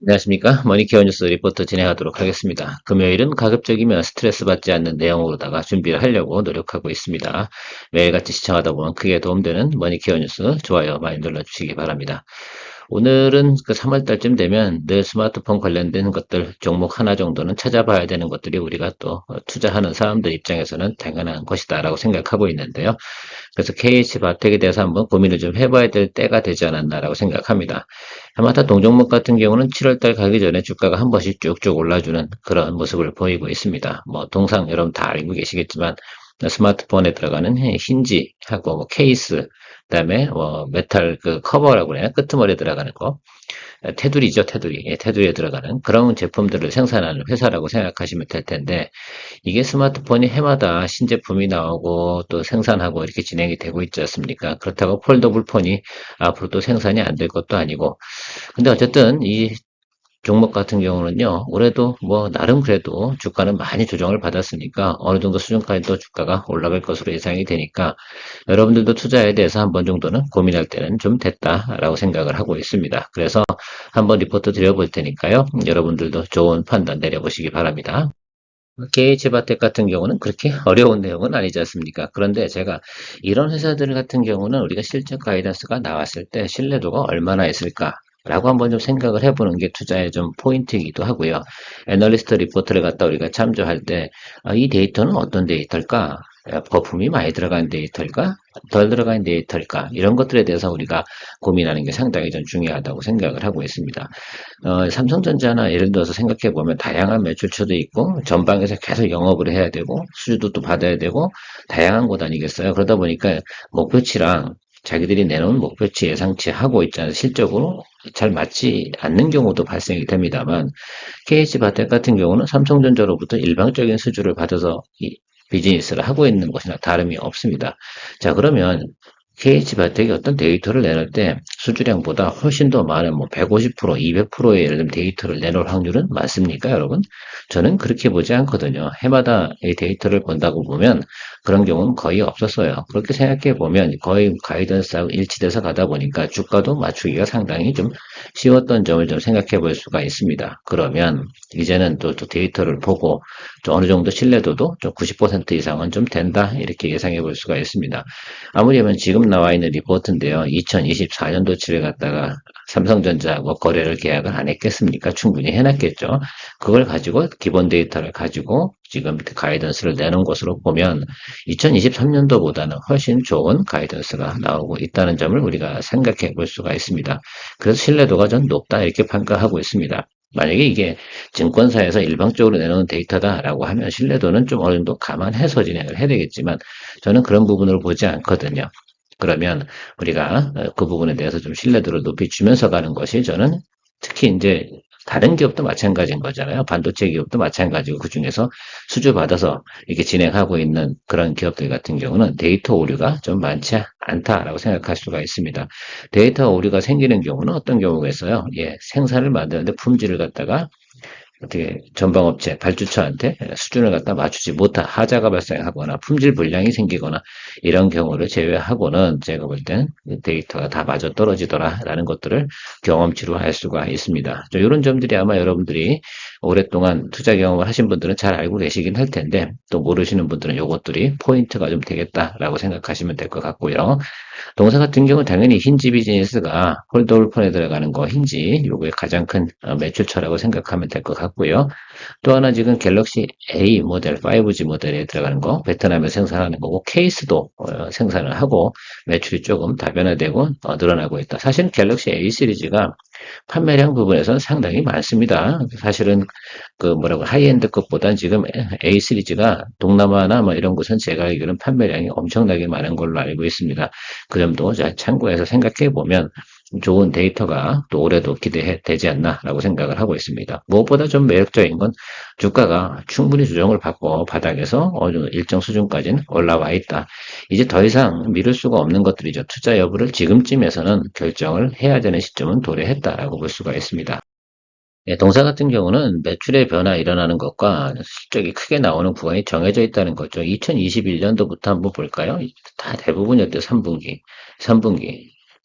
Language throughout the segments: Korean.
안녕하십니까. 머니케어 뉴스 리포트 진행하도록 하겠습니다. 금요일은 가급적이면 스트레스 받지 않는 내용으로다가 준비를 하려고 노력하고 있습니다. 매일같이 시청하다 보면 크게 도움되는 머니케어 뉴스 좋아요 많이 눌러주시기 바랍니다. 오늘은 그 3월 달쯤 되면 늘 스마트폰 관련된 것들 종목 하나 정도는 찾아봐야 되는 것들이 우리가 또 투자하는 사람들 입장에서는 당연한 것이다라고 생각하고 있는데요. 그래서 KH바텍에 대해서 한번 고민을 좀 해봐야 될 때가 되지 않았나라고 생각합니다. 야마타 동종목 같은 경우는 7월달 가기 전에 주가가 한 번씩 쭉쭉 올라주는 그런 모습을 보이고 있습니다. 뭐 동상 여러분 다 알고 계시겠지만 스마트폰에 들어가는 힌지하고 뭐 케이스, 그다음에 뭐 메탈 그 커버라고 그래요. 끄트머리에 들어가는 거. 테두리죠, 테두리. 예, 테두리에 들어가는 그런 제품들을 생산하는 회사라고 생각하시면 될 텐데, 이게 스마트폰이 해마다 신제품이 나오고 또 생산하고 이렇게 진행이 되고 있지 않습니까? 그렇다고 폴더블 폰이 앞으로 또 생산이 안 될 것도 아니고. 근데 어쨌든 이 종목 같은 경우는요, 올해도 뭐 나름 그래도 주가는 많이 조정을 받았으니까 어느 정도 수준까지 또 주가가 올라갈 것으로 예상이 되니까 여러분들도 투자에 대해서 한 번 정도는 고민할 때는 좀 됐다라고 생각을 하고 있습니다. 그래서 한번 리포트 드려볼 테니까요, 여러분들도 좋은 판단 내려보시기 바랍니다. KH바텍 같은 경우는 그렇게 어려운 내용은 아니지 않습니까? 그런데 제가 이런 회사들 같은 경우는 우리가 실적 가이던스가 나왔을 때 신뢰도가 얼마나 있을까? 라고 한번 좀 생각을 해보는 게 투자의 좀 포인트이기도 하고요. 애널리스트 리포트를 갖다 우리가 참조할 때, 이 데이터는 어떤 데이터일까? 거품이 많이 들어간 데이터일까? 덜 들어간 데이터일까? 이런 것들에 대해서 우리가 고민하는 게 상당히 좀 중요하다고 생각을 하고 있습니다. 삼성전자나 예를 들어서 생각해 보면 다양한 매출처도 있고 전방에서 계속 영업을 해야 되고 수주도 또 받아야 되고 다양한 곳 아니겠어요? 그러다 보니까 목표치랑 자기들이 내놓은 목표치 예상치 하고 있잖아요. 실적으로 잘 맞지 않는 경우도 발생이 됩니다만 KH바텍 같은 경우는 삼성전자로부터 일방적인 수주를 받아서 이 비즈니스를 하고 있는 것이나 다름이 없습니다. 자, 그러면 KH바텍이 어떤 데이터를 내놓을 때 수주량보다 훨씬 더 많은 뭐 150%, 200%의 예를 들면 데이터를 내놓을 확률은 많습니까, 여러분? 저는 그렇게 보지 않거든요. 해마다 이 데이터를 본다고 보면 그런 경우는 거의 없었어요. 그렇게 생각해 보면 거의 가이던스하고 일치돼서 가다 보니까 주가도 맞추기가 상당히 좀 쉬웠던 점을 좀 생각해 볼 수가 있습니다. 그러면 이제는 또 데이터를 보고 좀 어느 정도 신뢰도도 좀 90% 이상은 좀 된다 이렇게 예상해 볼 수가 있습니다. 아무리면 지금 나와 있는 리포트인데요. 2024년도치를 갖다가 삼성전자하고 거래를 계약을 안 했겠습니까? 충분히 해놨겠죠. 그걸 가지고 기본 데이터를 가지고 지금 가이던스를 내놓은 것으로 보면 2023년도보다는 훨씬 좋은 가이던스가 나오고 있다는 점을 우리가 생각해 볼 수가 있습니다. 그래서 신뢰도가 좀 높다 이렇게 평가하고 있습니다. 만약에 이게 증권사에서 일방적으로 내놓은 데이터다라고 하면 신뢰도는 좀 어느 정도 감안해서 진행을 해야 되겠지만 저는 그런 부분을 보지 않거든요. 그러면 우리가 그 부분에 대해서 좀 신뢰도를 높여주면서 가는 것이 저는 특히 이제 다른 기업도 마찬가지인 거잖아요. 반도체 기업도 마찬가지고 그중에서 수주받아서 이렇게 진행하고 있는 그런 기업들 같은 경우는 데이터 오류가 좀 많지 않다라고 생각할 수가 있습니다. 데이터 오류가 생기는 경우는 어떤 경우가 있어요? 예, 생산을 만드는데 품질을 갖다가 어떻게 전방업체, 발주처한테 수준을 갖다 맞추지 못한 하자가 발생하거나 품질 불량이 생기거나 이런 경우를 제외하고는 제가 볼 땐 데이터가 다 맞아 떨어지더라라는 것들을 경험치로 알 수가 있습니다. 이런 점들이 아마 여러분들이 오랫동안 투자 경험을 하신 분들은 잘 알고 계시긴 할 텐데 또 모르시는 분들은 이것들이 포인트가 좀 되겠다라고 생각하시면 될 것 같고요. 동사 같은 경우는 당연히 힌지 비즈니스가 폴더블 폰에 들어가는 거 힌지 요게 가장 큰 매출처라고 생각하면 될 것 같고요. 또 하나 지금 갤럭시 A 모델, 5G 모델에 들어가는 거 베트남에 생산하는 거고 케이스도 생산을 하고 매출이 조금 다변화되고 늘어나고 있다. 사실 갤럭시 A 시리즈가 판매량 부분에서는 상당히 많습니다. 사실은 그 뭐라고 하이엔드 것보단 지금 A 시리즈가 동남아나 뭐 이런 곳은 제가 알기로는 판매량이 엄청나게 많은 걸로 알고 있습니다. 그 점도 참고해서 생각해 보면 좋은 데이터가 또 올해도 기대되지 않나라고 생각을 하고 있습니다. 무엇보다 좀 매력적인 건 주가가 충분히 조정을 받고 바닥에서 어느 일정 수준까지는 올라와 있다. 이제 더 이상 미룰 수가 없는 것들이죠. 투자 여부를 지금쯤에서는 결정을 해야 되는 시점은 도래했다라고 볼 수가 있습니다. 예, 동사 같은 경우는 매출의 변화 일어나는 것과 실적이 크게 나오는 구간이 정해져 있다는 거죠. 2021년도부터 한번 볼까요? 다 대부분이었대요. 3분기.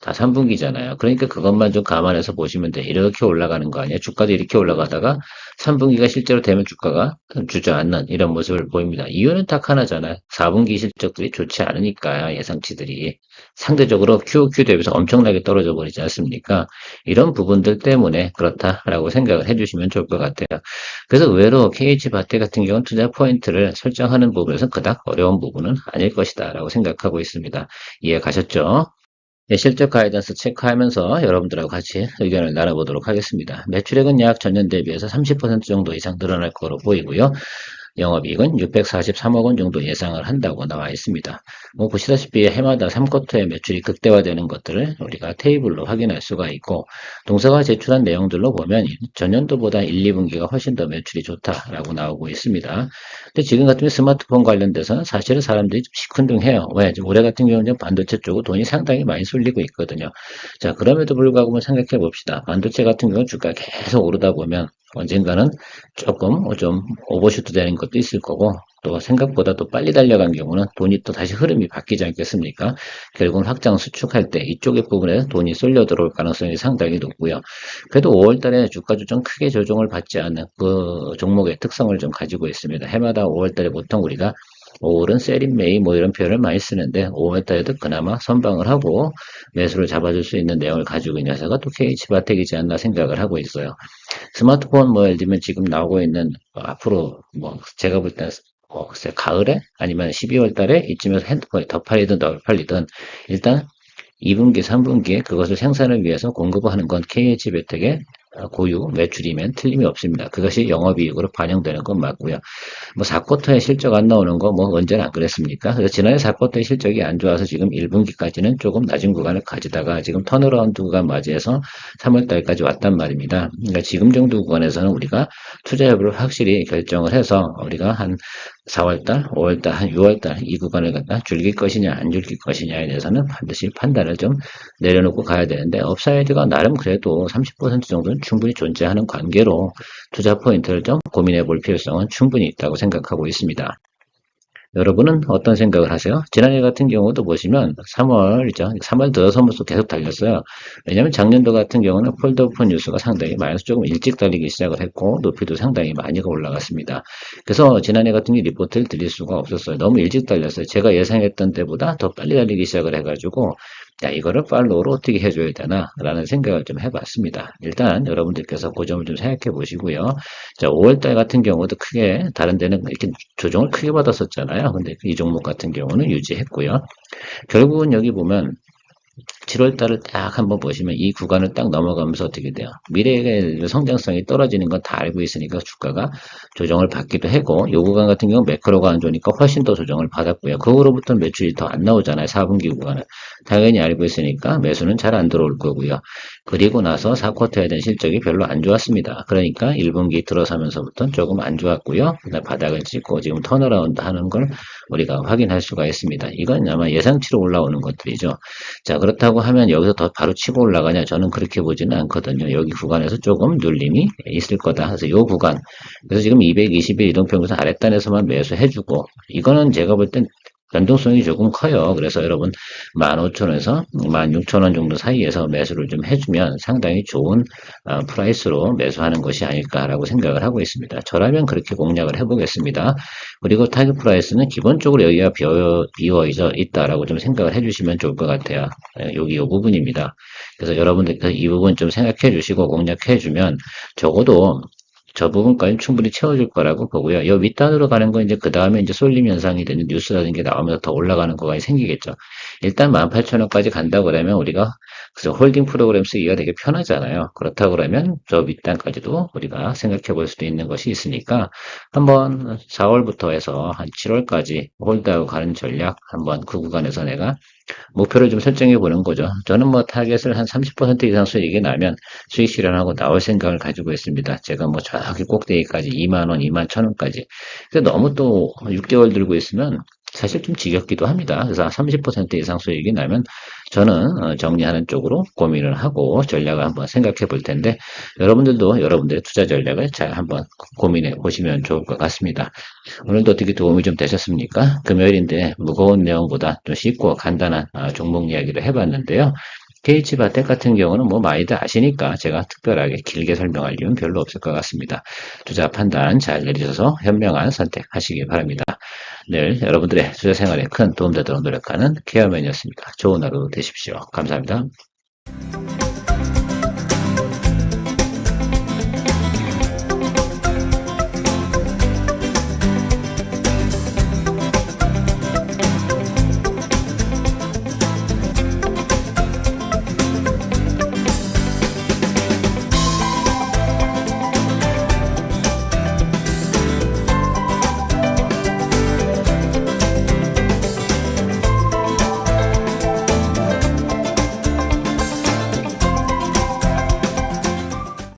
다 3분기잖아요. 그러니까 그것만 좀 감안해서 보시면 돼. 이렇게 올라가는 거 아니에요? 주가도 이렇게 올라가다가 3분기가 실제로 되면 주가가 주저앉는 이런 모습을 보입니다. 이유는 딱 하나잖아요. 4분기 실적들이 좋지 않으니까 예상치들이 상대적으로 QOQ 대비해서 엄청나게 떨어져 버리지 않습니까? 이런 부분들 때문에 그렇다라고 생각을 해주시면 좋을 것 같아요. 그래서 의외로 KH바테 같은 경우는 투자 포인트를 설정하는 부분에서 그닥 어려운 부분은 아닐 것이다라고 생각하고 있습니다. 이해 가셨죠? 네, 실적 가이던스 체크하면서 여러분들하고 같이 의견을 나눠보도록 하겠습니다. 매출액은 약 전년 대비해서 30% 정도 이상 늘어날 거로 보이고요. 영업이익은 643억 원 정도 예상을 한다고 나와 있습니다. 뭐 보시다시피 해마다 3쿼터의 매출이 극대화되는 것들을 우리가 테이블로 확인할 수가 있고 동사가 제출한 내용들로 보면 전년도보다 1, 2분기가 훨씬 더 매출이 좋다라고 나오고 있습니다. 근데 지금 같으면 스마트폰 관련돼서는 사실은 사람들이 좀 시큰둥해요. 왜? 지금 올해 같은 경우는 반도체 쪽으로 돈이 상당히 많이 쏠리고 있거든요. 자, 그럼에도 불구하고 한번 생각해 봅시다. 반도체 같은 경우 주가 계속 오르다 보면 언젠가는 조금 좀 오버슈트 되는 것도 있을 거고 또 생각보다 또 빨리 달려간 경우는 돈이 또 다시 흐름이 바뀌지 않겠습니까? 결국은 확장 수축할 때 이쪽의 부분에 돈이 쏠려 들어올 가능성이 상당히 높고요. 그래도 5월 달에 주가 조정 크게 조정을 받지 않는 그 종목의 특성을 좀 가지고 있습니다. 해마다 5월 달에 보통 우리가 5월은 셀인 메이 뭐 이런 표현을 많이 쓰는데 5월 달에도 그나마 선방을 하고 매수를 잡아줄 수 있는 내용을 가지고 있는 회사가 또 KH바텍이지 않나 생각을 하고 있어요. 스마트폰 뭐 예를 들면 지금 나오고 있는 앞으로 뭐 제가 볼 때는 글쎄 가을에 아니면 12월 달에 이쯤에서 핸드폰이 더 팔리든 덜 팔리든 일단 2분기, 3분기에 그것을 생산을 위해서 공급을 하는 건 KH바텍의 고유 매출이면 틀림이 없습니다. 그것이 영업이익으로 반영되는 건 맞고요. 뭐 4쿼터에 실적 안 나오는 거 뭐 언제나 안 그랬습니까? 그래서 지난해 4쿼터에 실적이 안 좋아서 지금 1분기까지는 조금 낮은 구간을 가지다가 지금 턴어라운드 구간 맞이해서 3월 달까지 왔단 말입니다. 그러니까 지금 정도 구간에서는 우리가 투자 여부를 확실히 결정을 해서 우리가 한 4월 달, 5월 달, 한 6월 달 이 구간을 갖다 줄길 것이냐 안 줄길 것이냐에 대해서는 반드시 판단을 좀 내려놓고 가야 되는데 업사이드가 나름 그래도 30% 정도는 충분히 존재하는 관계로 투자 포인트를 좀 고민해 볼 필요성은 충분히 있다고 생각하고 있습니다. 여러분은 어떤 생각을 하세요? 지난해 같은 경우도 보시면 3월이죠. 3월 들어서면서 계속 달렸어요. 왜냐하면 작년도 같은 경우는 폴더오프 뉴스가 상당히 마이너스 조금 일찍 달리기 시작을 했고 높이도 상당히 많이 올라갔습니다. 그래서 지난해 같은 경우 리포트를 드릴 수가 없었어요. 너무 일찍 달렸어요. 제가 예상했던 때보다 더 빨리 달리기 시작을 해가지고 야, 이거를 팔로우로 어떻게 해줘야 되나 라는 생각을 좀 해봤습니다. 일단 여러분들께서 그 점을 좀 생각해 보시고요. 자, 5월달 같은 경우도 크게 다른 데는 이렇게 조정을 크게 받았었잖아요. 근데 이 종목 같은 경우는 유지했고요. 결국은 여기 보면 7월 달을 딱 한번 보시면 이 구간을 딱 넘어가면서 어떻게 돼요? 미래의 성장성이 떨어지는 건 다 알고 있으니까 주가가 조정을 받기도 하고 이 구간 같은 경우 매크로가 안 좋으니까 훨씬 더 조정을 받았고요. 그 후로부터 매출이 더 안 나오잖아요. 4분기 구간은. 당연히 알고 있으니까 매수는 잘 안 들어올 거고요. 그리고 나서 4쿼터에 대한 실적이 별로 안 좋았습니다. 그러니까 1분기 들어서면서부터 조금 안 좋았고요. 그다음 바닥을 찍고 지금 턴어라운드 하는 걸 우리가 확인할 수가 있습니다. 이건 아마 예상치로 올라오는 것들이죠. 자, 그렇다고 하면 여기서 더 바로 치고 올라가냐? 저는 그렇게 보지는 않거든요. 여기 구간에서 조금 눌림이 있을 거다. 그래서 이 구간. 그래서 지금 220일 이동평균선 아랫단에서만 매수해주고, 이거는 제가 볼 땐 변동성이 조금 커요. 그래서 여러분 15,000원에서 16,000원 정도 사이에서 매수를 좀 해주면 상당히 좋은 프라이스로 매수하는 것이 아닐까라고 생각을 하고 있습니다. 저라면 그렇게 공략을 해보겠습니다. 그리고 타겟 프라이스는 기본적으로 여기가 비어져 있다라고 좀 생각을 해주시면 좋을 것 같아요. 여기 이 부분입니다. 그래서 여러분들께서 이 부분 좀 생각해 주시고 공략해 주면 적어도 저 부분까지 충분히 채워줄 거라고 보고요. 이 윗단으로 가는 건 이제 그 다음에 이제 쏠림 현상이 되는 뉴스라는 게 나오면서 더 올라가는 구간이 생기겠죠. 일단 18,000원까지 간다 그러면 우리가 그래서 홀딩 프로그램 쓰기가 되게 편하잖아요. 그렇다 그러면 저 윗단까지도 우리가 생각해 볼 수도 있는 것이 있으니까 한번 4월부터 해서 한 7월까지 홀드하고 가는 전략 한번 그 구간에서 내가 목표를 좀 설정해 보는 거죠. 저는 뭐 타겟을 한 30% 이상 수익이 나면 수익 실현하고 나올 생각을 가지고 있습니다. 제가 뭐 저기 꼭대기까지 2만 원, 2만 1,000원까지. 근데 너무 또 6개월 들고 있으면 사실 좀 지겹기도 합니다. 그래서 30% 이상 수익이 나면 저는 정리하는 쪽으로 고민을 하고 전략을 한번 생각해 볼 텐데 여러분들도 여러분들의 투자 전략을 잘 한번 고민해 보시면 좋을 것 같습니다. 오늘도 어떻게 도움이 좀 되셨습니까? 금요일인데 무거운 내용보다 좀 쉽고 간단한 종목 이야기를 해봤는데요. KH바텍 같은 경우는 뭐 많이들 아시니까 제가 특별하게 길게 설명할 이유는 별로 없을 것 같습니다. 투자 판단 잘 내리셔서 현명한 선택하시기 바랍니다. 늘 여러분들의 투자 생활에 큰 도움되도록 노력하는 케어맨이었습니다. 좋은 하루 되십시오. 감사합니다.